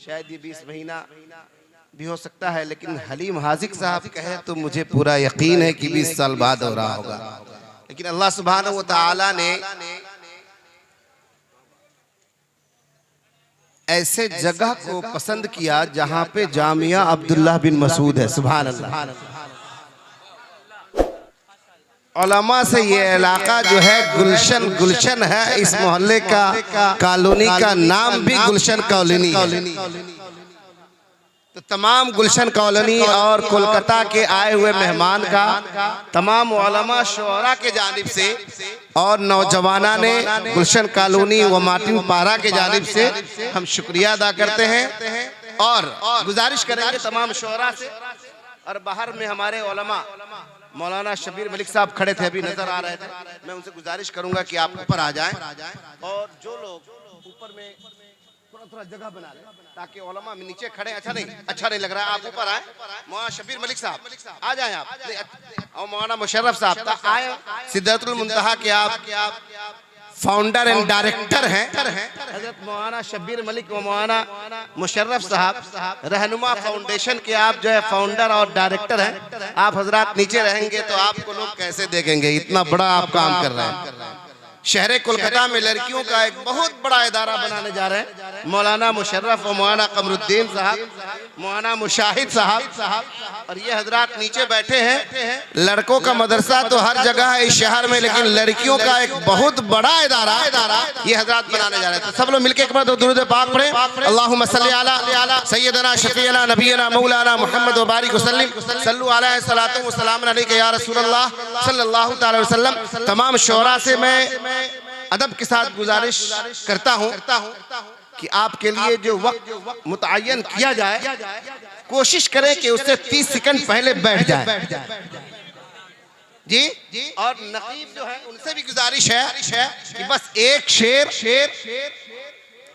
शायद ये 20 महीना भी हो सकता है, लेकिन हलीम हाजिक साहब कहे तो मुझे पूरा यकीन है कि 20 साल बाद हो रहा होगा। लेकिन अल्लाह सुब्हानहू व तआला ने ऐसे जगह को पसंद किया जहां पे जामिया अब्दुल्लाह बिन मसूद है। सुभान अल्लाह। उलमा से ये इलाका जो है गुलशन गुलशन है। इस मोहल्ले का कॉलोनी का नाम भी गुलशन कॉलोनी है। तो तमाम गुलशन कॉलोनी और कोलकाता के आए हुए मेहमान का तमाम उलमा शुरा के जानिब से और नौजवाना ने गुलशन कॉलोनी व मार्टिन पारा के जानिब से हम शुक्रिया अदा करते हैं और गुजारिश करेंगे तमाम शुरा से। और बाहर में हमारे उलमा मौलाना शबीर मलिक साहब खड़े थे, अभी नजर आ रहे थे। मैं उनसे गुजारिश करूंगा कि आप ऊपर आ जाएं और जो लोग ऊपर में थोड़ा जगह बना लें ताकि उलमा में नीचे खड़े अच्छा नहीं लग रहा है। आप ऊपर आए। मौलाना शबीर मलिक साहब आ जाएं आप, और मौलाना मुशर्रफ साहब आए। सिद्दतुल मुंतहा के आप फाउंडर एंड डायरेक्टर हैं। हजरत मौलाना शबीर मलिक व मौलाना मुशर्रफ साहब रहनुमा फाउंडेशन के आप जो है फाउंडर और डायरेक्टर हैं। आप हजरात नीचे रहेंगे तो आपको लोग कैसे देखेंगे, इतना बड़ा आप काम कर रहे हैं। शहर कोलकाता में लड़कियों का एक बहुत बड़ा इदारा बनाने जा रहे हैं। मौलाना मुशर्रफ और मौलाना कमरुद्दीन साहब, मौलाना मुशाहिद साहब और ये हजरात नीचे बैठे हैं। लड़कों का मदरसा तो हर जगह है इस शहर में, लेकिन लड़कियों का एक बहुत बड़ा इदारा ये हजरात बनाने जा रहे हैं। तो सब लोग मिलकर एक बार दुरूद पाक पढ़े। अल्लाहुम्मा सल्ली अला सय्यदना शफीअना नबीना मौलाना मुहम्मद व बारिक वसल्लिम सल्लु अलैहि सलातु व सलाम अलैका या रसूलल्लाह सल्लल्लाहु तआला अलैहि वसल्लम। तमाम शोरा से मैं अदब के साथ गुजारिश करता हूं कि आपके लिए जो वक्त मुतय्यन किया जाए कोशिश करें कि उससे 30 सेकंड पहले बैठ जाए जी। और नकीब जो है उनसे भी गुजारिश है कि बस एक शेर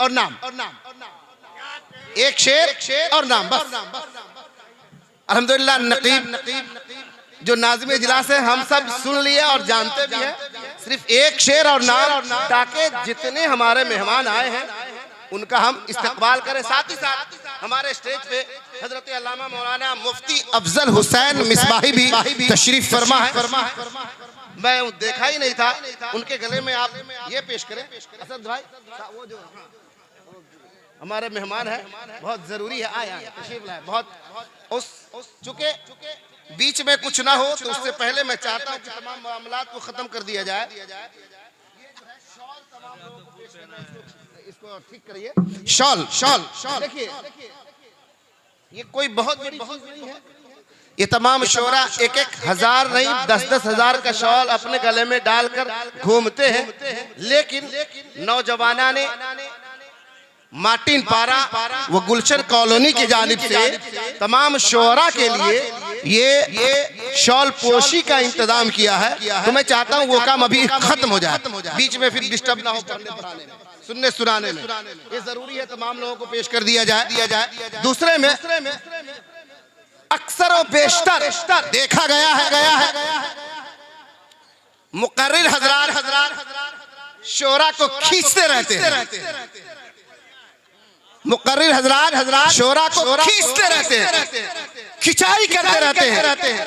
और नाम, एक शेर और नाम बस। अल्हम्दुलिल्लाह नकीब जो नाज़िम इजलास है हम सब सुन लिए और जानते भी हैं। सिर्फ एक शेर और नाम ताकि जितने हमारे मेहमान आए हैं उनका हम इस्तकबाल करें। साथ ही साथ हमारे स्टेज पे हजरत अल्लामा मौलाना मुफ्ती अफजल हुसैन मिसबाही भी तशरीफ फरमा है। मैं देखा ही नहीं था, उनके गले में आप ये पेश करें। असद भाई वो जो हमारे मेहमान है बहुत जरूरी है, आए तशरीफ लाए। बहुत उस चुके बीच में कुछ ना हो तो उससे पहले मैं चाहता हूँ कि तमाम मामलात को खत्म कर दिया जाए। इसको ठीक करिए। शॉल देखिए, ये कोई बहुत बड़ी चीज नहीं है। ये तमाम शोरा एक हजार नहीं 10-10 हजार का शॉल अपने गले में डालकर घूमते हैं। लेकिन नौजवाना ने मार्टिन पारा वो गुलशन कॉलोनी की जानिब से तमाम शोरा के लिए ये शॉल पोशी का इंतजाम किया है। तो मैं चाहता हूँ वो काम अभी खत्म हो जाए, बीच में फिर डिस्टर्ब ना हो सुनने सुनाने में। ये जरूरी है तमाम लोगों को पेश कर दिया जाए। दूसरे में अक्सर और बेशतर देखा गया है मुकर्रिर हजरात शोरा को खींचते रहते हैं। मुकर्रिर हजरात शोरा को खींचते रहते हैं, खिंचाई करते रहते हैं।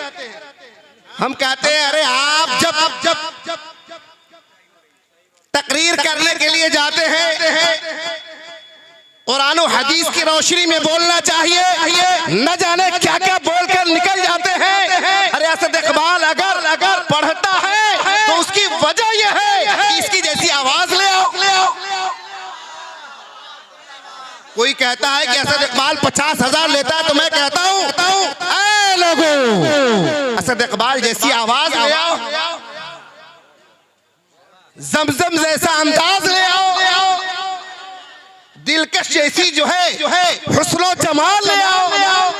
हम कहते हैं अरे आप जब तकरीर करने के लिए जाते हैं कुरान और हदीस की रोशनी में बोलना चाहिए, न जाने क्या क्या बोलकर निकल जाते हैं। अरे असद इकबाल अगर पढ़ता है तो उसकी वजह यह है कि इसकी जैसी आवाज ले आओ। कोई कहता है कि असद इकबाल 50,000 लेता है, तो मैं कहता हूँ ऐ लोगों असद इकबाल जैसी आवाज ले आओ, जमजम जैसा अंदाज ले आओ, दिलकश जैसी जो है हुस्नो जमाल ले आओ,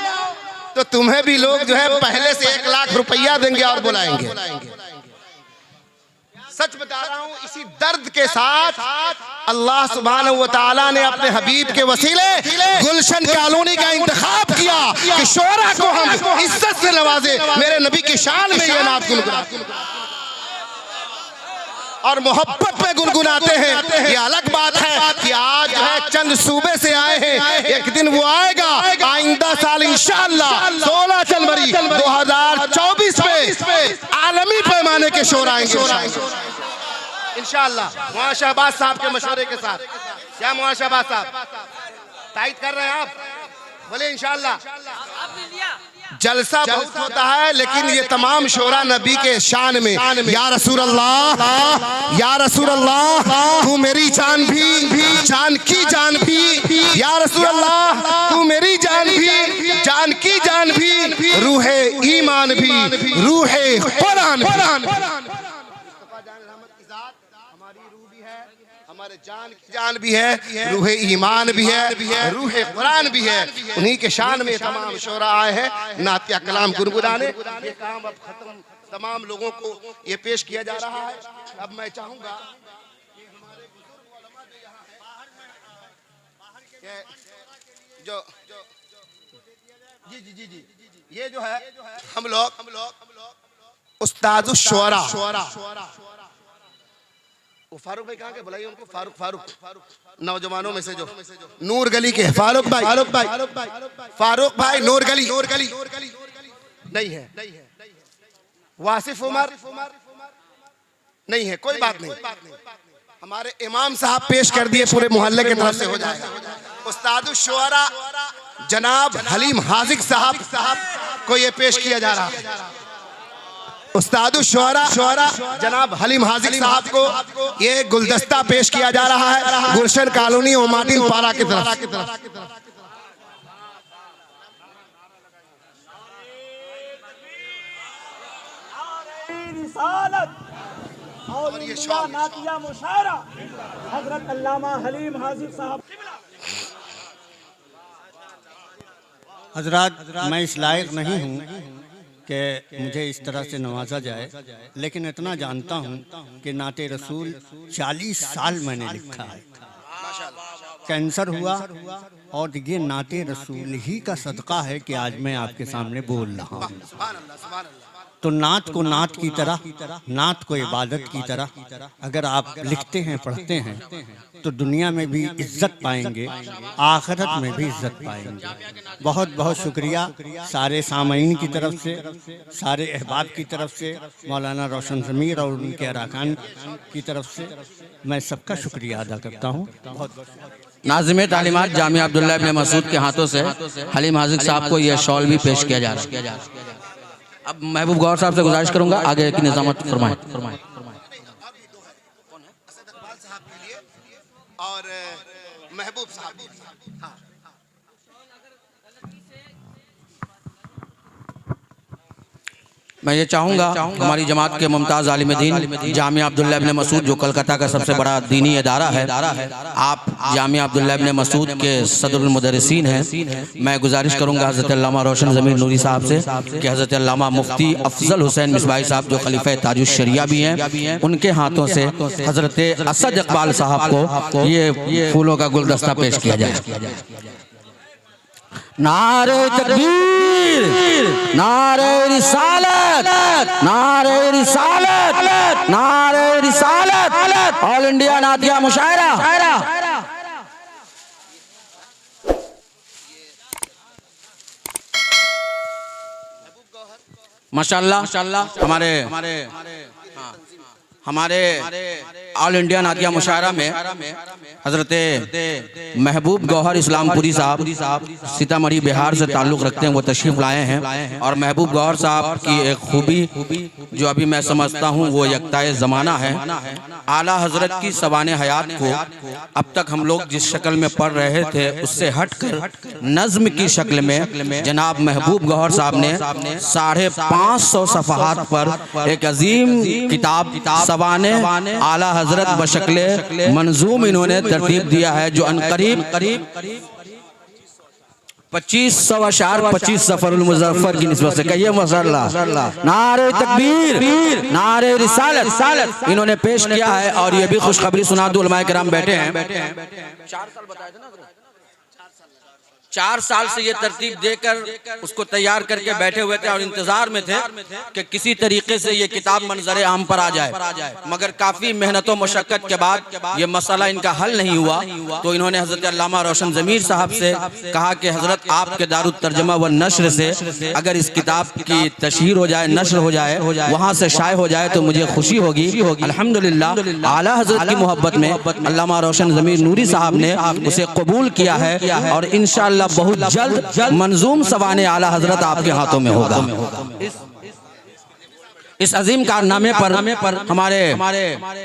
तो तुम्हें भी लोग जो है पहले से 1 लाख रुपया देंगे और बुलाएंगे। सच बता रहा हूँ, इसी दर्द के साथ अल्लाह सुब्हानहू व तआला ने अपने हबीब के वसीले गुलशन कॉलोनी का इंतखाब किया कि शोरा को हम इज्जत से नवाजे। मेरे नबी की शान में ये नात गुनगुना। और मोहब्बत में गुनगुनाते हैं। ये अलग बात है कि आज जो है चंद सूबे से आए हैं, एक दिन वो आएगा आइंदा साल इंशाअल्लाह 16 जनवरी 2024 में आलमी पैमाने के शोर आएंगे इंशाअल्लाह। मुआ शहबाज साहब के मशवरे के साथ। क्या मुआ शहबाज साहब तायद कर रहे हैं आप? बोले इंशाअल्लाह। जलसा बहुत होता है, लेकिन ये तमाम शोरा नबी के शान में या रसूल अल्लाह, या रसूल अल्लाह तू मेरी जान भी, जान की जान भी, या रसूल अल्लाह तू मेरी जान भी, जान की जान भी, रूहे ईमान भी, रूहे कुरान भी। हमारे जान की जान भी है, रूहे ईमान भी है, रूहे कुरान भी है। उन्हीं के शान में तमाम शोरा आए हैं नातिया कलाम गुनगुनाने। ये काम अब खत्म, तमाम लोगों को ये पेश किया जा रहा है। अब मैं चाहूंगा कि हमारे बुजुर्ग उलमा जो यहाँ हैं, जो जी जी जी जी ये जो है हम लोग उस्ताद शुरा, वो फारूक भाई कहाँ के बुलाइए उनको? फारूक नौजवानों में से जो नूर गली के फारूक भाई नूर गली नहीं है, वासिफ उमर नहीं है, कोई बात नहीं। हमारे इमाम साहब पेश कर दिए, पूरे मोहल्ले की तरफ से हो जाएगा। उस्ताद शुरा जनाब हलीम हाजिक साहब को ये पेश किया जा रहा है। उस्ताद शुरा जनाब हलीम हाजिक साहब को ये गुलदस्ता पेश किया जा रहा है गुलशन कॉलोनी और मार्टिन पारा की तरफ। और ये नातिया मुशायरा हजरत अल्लामा हलीम हाजिक साहब। हजरात, मैं इस लायक नहीं हूँ कि मुझे इस तरह से नवाजा जाए, लेकिन इतना जानता हूँ कि नाते रसूल 40 साल मैंने लिखा है। कैंसर हुआ और ये नाते रसूल ही का सदका है कि आज मैं आपके सामने बोल रहा हूँ। तो नात को नात की तरह, नात को इबादत की तरह अगर आप लिखते हैं, पढ़ते हैं, तो दुनिया में भी इज्जत पाएंगे, आखिरत में भी इज्जत पाएंगे। बहुत बहुत शुक्रिया सारे सामईन की तरफ से, सारे अहबाब की तरफ से, मौलाना रोशन ज़मीर और उनके अरकान की तरफ से मैं सबका शुक्रिया अदा करता हूँ। बहुत नाज़िम तालीमात जामिया अब्दुल्ला इब्न मसूद के हाथों से हलीम हाजिक साहब को यह शॉल भी पेश किया जा रहा है। अब महबूब गौर साहब से गुजारिश करूंगा आगे की निजामत फरमाएं। और महबूब साहब मैं ये चाहूँगा हमारी जमात के मुमताज़ आलिम दीन जामिया अब्दुल्ला इब्न मसूद जो कलकत्ता का सबसे बड़ा दीनी इदारा है, आप जामिया अब्दुल्ला इब्न मसूद के सदरुल मुदर्रिसीन हैं। मैं गुजारिश करूँगा हज़रत अल्लामा रोशन ज़मीर नूरी साहब से कि हज़रत अल्लामा मुफ्ती अफजल हुसैन मिसबाही साहब जो खलीफा ताजुश शरिया भी हैं, उनके हाथों से हज़रत असद इकबाल साहब को ये फूलों का गुलदस्ता पेश किया जाए। नारे तकबीर, नारे रिसालत, नारे रिसालत, नारे रिसालत, ऑल इंडिया नातिया मुशायरा। माशाअल्लाह हमारे ऑल इंडिया नातिया मुशायरा में हजरत महबूब गौहर इस्लामपुरी साहब सीतामढ़ी बिहार से ताल्लुक़ रखते हैं, वो तशरीफ़ लाए हैं। और महबूब गौहर साहब की एक खूबी जो अभी मैं समझता हूँ वो यक्ताए ज़माना है। आला हजरत की सवाने हयात को अब तक हम लोग जिस शक्ल में पढ़ रहे थे उससे हटकर नज़्म की शक्ल में जनाब महबूब गौहर साहब ने 550 सफ़हात पर एक अजीम किताब सवाने आला हजरत बशक्ले मंजूम इन्होंने तरतीब दिया है, जो अनकरीब 2500 अशार 25 सफरुल मुज़फ़्फ़र की निस्बत से कहिए माशाअल्लाह। नारे तकबीर, नारे रिसालत इन्होंने पेश किया है। और ये भी खुशखबरी सुना दो, उलमाए किराम बैठे हैं। 4 साल बताए थे ना, 4 साल से ये तरतीब देकर उसको तैयार करके बैठे हुए थे और इंतजार में थे कि किसी तरीके से ये किताब मंजर आम पर आ जाए, मगर काफी मेहनत व मशक्कत के बाद ये मसला इनका हल नहीं हुआ। तो इन्होंने हजरत अल्लामा रोशन ज़मीर साहब से कहा कि हजरत आपके दारुत तर्जमा व नश्र से अगर इस किताब की तशहीर हो जाए, नश्र हो जाए, वहाँ से शाये हो जाए तो मुझे खुशी होगी। अल्हम्दुलिल्लाह आला हजरत की मोहब्बत में अल्लामा रोशन ज़मीर नूरी साहब ने उसे कबूल किया है और इंशाअल्लाह बहुत जल्द मंजूम सवाने आला हजरत आपके हाथों में होगा। इस अजीम कारनामे पर हमारे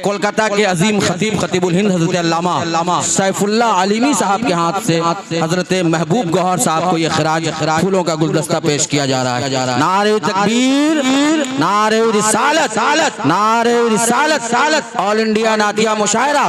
कोलकाता के अजीम खतीब खतीबुल हिंद हजरत अल्लामा सैफुल्लाह आलिमी साहब के हाथ से हजरत महबूब गौहर साहब को ये खिराज फूलों का गुलदस्ता पेश किया जा रहा है। नारे तकबीर, नारे रिसालत, नारे रिसालत। ऑल इंडिया नातिया मुशायरा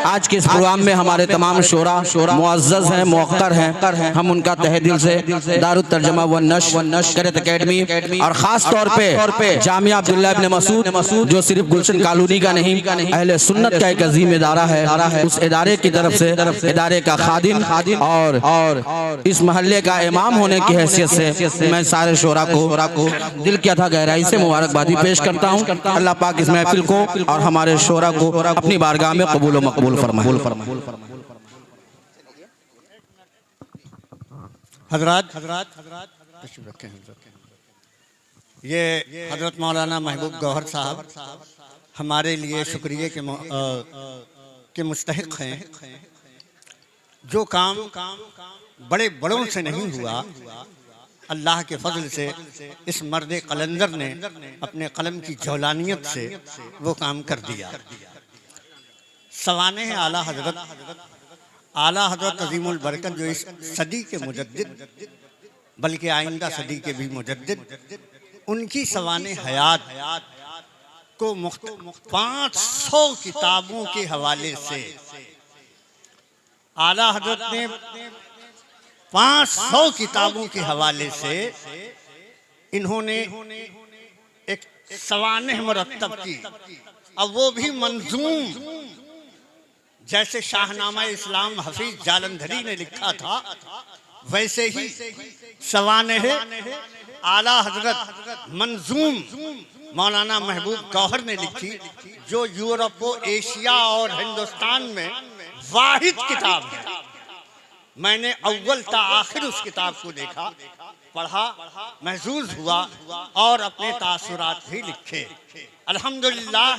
आज के इस प्रोग्राम में हमारे तमाम शोरा मुअज़्ज़ज़ हैं, मुवक्कर हैं। हम उनका तहे दिल से दारुत तर्जमा व नश्र करत अकेडमी और खास तौर पे जामिया अब्दुल्ला इब्न मसूद जो सिर्फ गुलशन कॉलोनी का नहीं अहले सुन्नत का एक अजीम इदारा है, उस इदारे की तरफ से इदारे का खादिम और इस महल्ले का इमाम होने की हैसियत से मैं सारे शोरा को दिल की अथा गहराई से मुबारकबादी पेश करता हूँ। अल्लाह पाक इस महफिल को और हमारे शोरा को अपनी बारगाह में कबूल व मकबूल फरमाए। हजरात ये हजरत मौलाना महबूब गौहर साहब हमारे लिए शुक्रिया के मुस्तहिक हैं। जो काम बड़े बड़ों से नहीं हुआ, अल्लाह के फजल से इस मर्द कलंदर ने अपने कलम की जौलानियत से वो काम कर दिया। सवाने आला हजरत अजीमुल बरकत जो इस सदी के मुजद्दिद बल्कि आइंदा सदी के भी मुजद्दिद, उनकी सवाने हयात को 500 किताबों के हवाले से आला हजरत ने 500 किताबों के हवाले से इन्होंने एक सवाने मुरत्तब की, अब वो भी मंजूम। जैसे शाहनामा इस्लाम हफीज जालंधरी ने लिखा था, वैसे ही सवाने आला हजरत मंजूम मौलाना महबूब गौहर ने लिखी, जो यूरोप, एशिया और हिंदुस्तान में वाहिद किताब है। मैंने अव्वल ता आखिर उस किताब को देखा, पढ़ा, महसूस हुआ और अपने तासुरात भी लिखे। अल्हम्दुलिल्लाह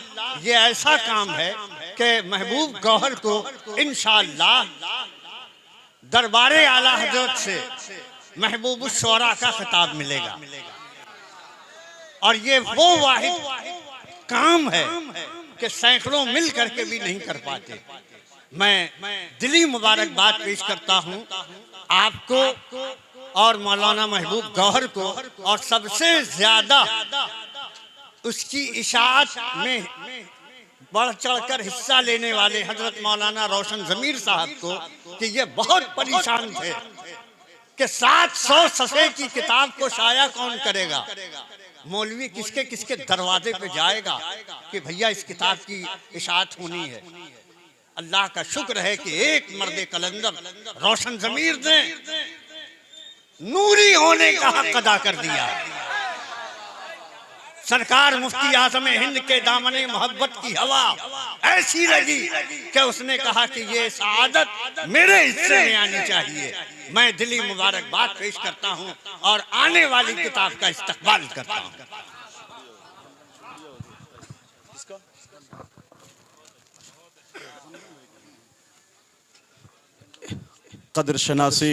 ये ऐसा काम है कि महबूब गौहर को इंशाअल्लाह दरबारे आला हजरत से महबूब शोरा का खिताब मिलेगा। और ये वो वाहिद काम है कि सैकड़ों मिल करके भी नहीं कर पाते। मैं दिली मुबारकबाद पेश करता हूँ आपको और मौलाना महबूब गौहर को, और सबसे ज्यादा उसकी इशाअत में बढ़ चढ़कर हिस्सा लेने वाले हजरत मौलाना रोशन ज़मीर साहब को कि ये बहुत परेशान थे कि 700 सफ़े की किताब को शाया कौन करेगा, मौलवी किसके किसके दरवाजे पे जाएगा कि भैया इस किताब की इशाअत होनी है। अल्लाह का शुक्र है कि एक मर्द कलंदर रोशन ज़मीर ने नूरी होने का हक अदा कर दिया। सरकार मुफ्ती आज़म हिंद के दामने मोहब्बत की हवा ऐसी लगी कि उसने कहा कि ये सआदत मेरे हिस्से में आनी चाहिए। मैं दिली मुबारकबाद पेश करता हूँ और आने वाली किताब का इस्तकबाल करता हूँ। कदर शनासी